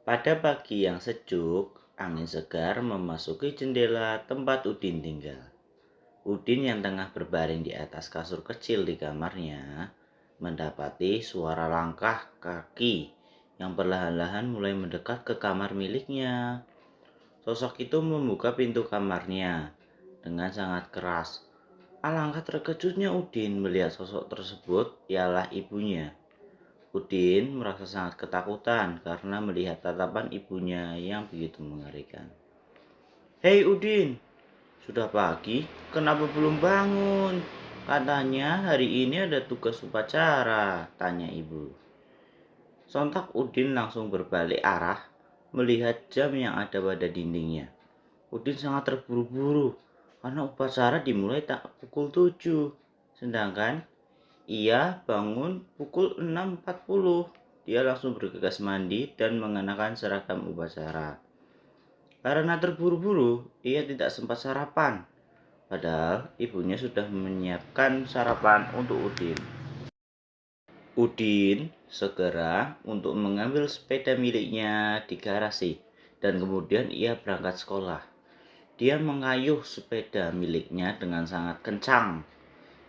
Pada pagi yang sejuk, angin segar memasuki jendela tempat Udin tinggal. Udin yang tengah berbaring di atas kasur kecil di kamarnya, mendapati suara langkah kaki yang perlahan-lahan mulai mendekat ke kamar miliknya. Sosok itu membuka pintu kamarnya dengan sangat keras. Alangkah terkejutnya Udin melihat sosok tersebut ialah ibunya. Udin merasa sangat ketakutan karena melihat tatapan ibunya yang begitu mengerikan. "Hei Udin, sudah pagi, kenapa belum bangun? Katanya hari ini ada tugas upacara," tanya ibu. Sontak Udin langsung berbalik arah melihat jam yang ada pada dindingnya. Udin sangat terburu-buru karena upacara dimulai tak pukul 7, sedangkan ia bangun pukul 6.40. Dia langsung bergegas mandi dan mengenakan seragam upacara. Karena terburu-buru, ia tidak sempat sarapan. Padahal ibunya sudah menyiapkan sarapan untuk Udin. Udin segera untuk mengambil sepeda miliknya di garasi dan kemudian ia berangkat sekolah. Dia mengayuh sepeda miliknya dengan sangat kencang.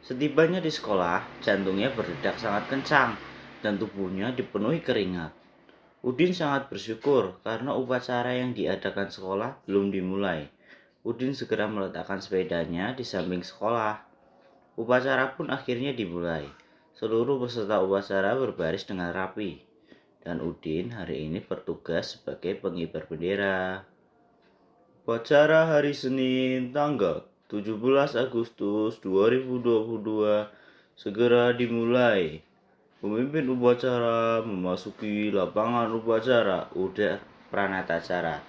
Setibanya di sekolah, jantungnya berdetak sangat kencang dan tubuhnya dipenuhi keringat. Udin sangat bersyukur karena upacara yang diadakan sekolah belum dimulai. Udin segera meletakkan sepedanya di samping sekolah. Upacara pun akhirnya dimulai. Seluruh peserta upacara berbaris dengan rapi. Dan Udin hari ini bertugas sebagai pengibar bendera. Upacara hari Senin tanggal 17 Agustus 2022 segera dimulai. Pemimpin upacara memasuki lapangan upacara, ujar Pranatacara.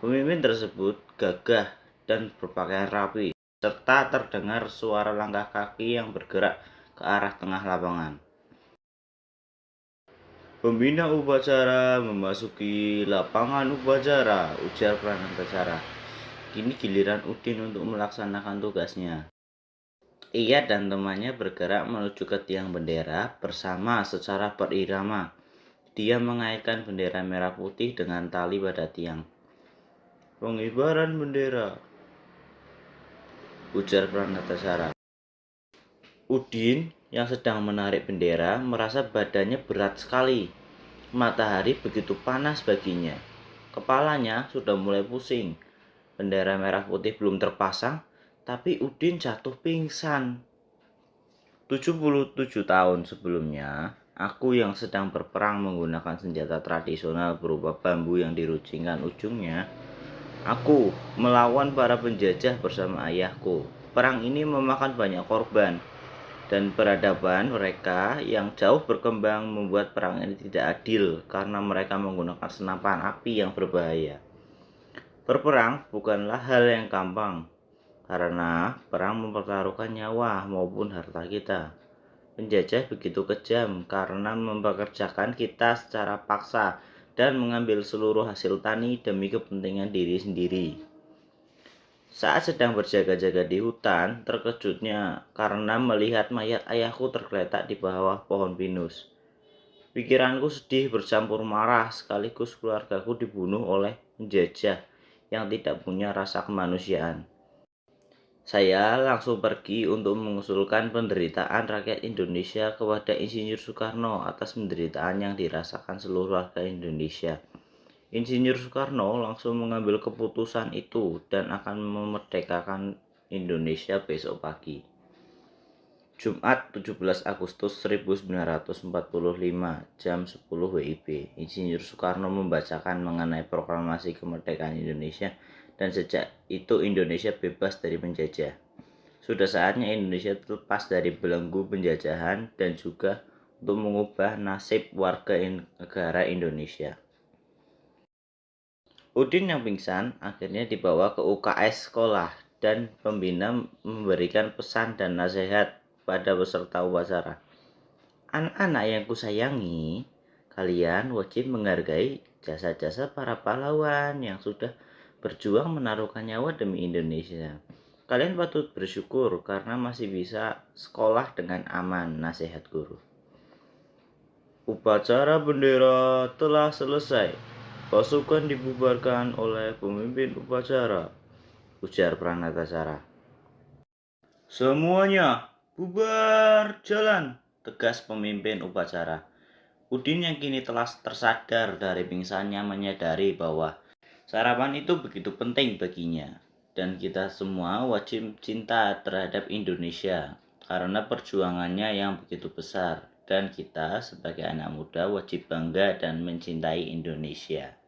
Pemimpin tersebut gagah dan berpakaian rapi, serta terdengar suara langkah kaki yang bergerak ke arah tengah lapangan. Pembina upacara memasuki lapangan upacara, ujar Pranatacara. Kini giliran Udin untuk melaksanakan tugasnya. Ia dan temannya bergerak menuju ke tiang bendera bersama secara berirama. Dia mengaitkan bendera merah putih dengan tali pada tiang. "Pengibaran bendera," ujar Pranatacara. Udin yang sedang menarik bendera merasa badannya berat sekali. Matahari begitu panas baginya. Kepalanya sudah mulai pusing. Bendera merah putih belum terpasang, tapi Udin jatuh pingsan. 77 tahun sebelumnya, aku yang sedang berperang menggunakan senjata tradisional berupa bambu yang diruncingkan ujungnya, aku melawan para penjajah bersama ayahku. Perang ini memakan banyak korban, dan peradaban mereka yang jauh berkembang membuat perang ini tidak adil karena mereka menggunakan senapan api yang berbahaya. Berperang bukanlah hal yang gampang, karena perang mempertaruhkan nyawa maupun harta kita. Penjajah begitu kejam karena mempekerjakan kita secara paksa dan mengambil seluruh hasil tani demi kepentingan diri sendiri. Saat sedang berjaga-jaga di hutan, terkejutnya karena melihat mayat ayahku tergeletak di bawah pohon pinus. Pikiranku sedih bercampur marah sekaligus keluargaku dibunuh oleh penjajah yang tidak punya rasa kemanusiaan. Saya langsung pergi untuk mengusulkan penderitaan rakyat Indonesia kepada Insinyur Soekarno atas penderitaan yang dirasakan seluruh rakyat Indonesia. Insinyur Soekarno langsung mengambil keputusan itu dan akan memerdekakan Indonesia besok pagi. Jumat 17 Agustus 1945 jam 10 WIB. Insinyur Soekarno membacakan mengenai proklamasi kemerdekaan Indonesia dan sejak itu Indonesia bebas dari penjajah. Sudah saatnya Indonesia terlepas dari belenggu penjajahan dan juga untuk mengubah nasib warga negara Indonesia. Udin yang pingsan akhirnya dibawa ke UKS sekolah dan pembina memberikan pesan dan nasihat pada peserta upacara. "Anak-anak yang kusayangi, kalian wajib menghargai jasa-jasa para pahlawan yang sudah berjuang menaruhkan nyawa demi Indonesia. Kalian patut bersyukur karena masih bisa sekolah dengan aman," nasihat guru. Upacara bendera telah selesai. Pasukan dibubarkan oleh pemimpin upacara, ujar Pranatasara. Semuanya bubar jalan, tegas pemimpin upacara. Udin yang kini telah tersadar dari pingsannya menyadari bahwa sarapan itu begitu penting baginya. Dan kita semua wajib cinta terhadap Indonesia karena perjuangannya yang begitu besar. Dan kita sebagai anak muda wajib bangga dan mencintai Indonesia.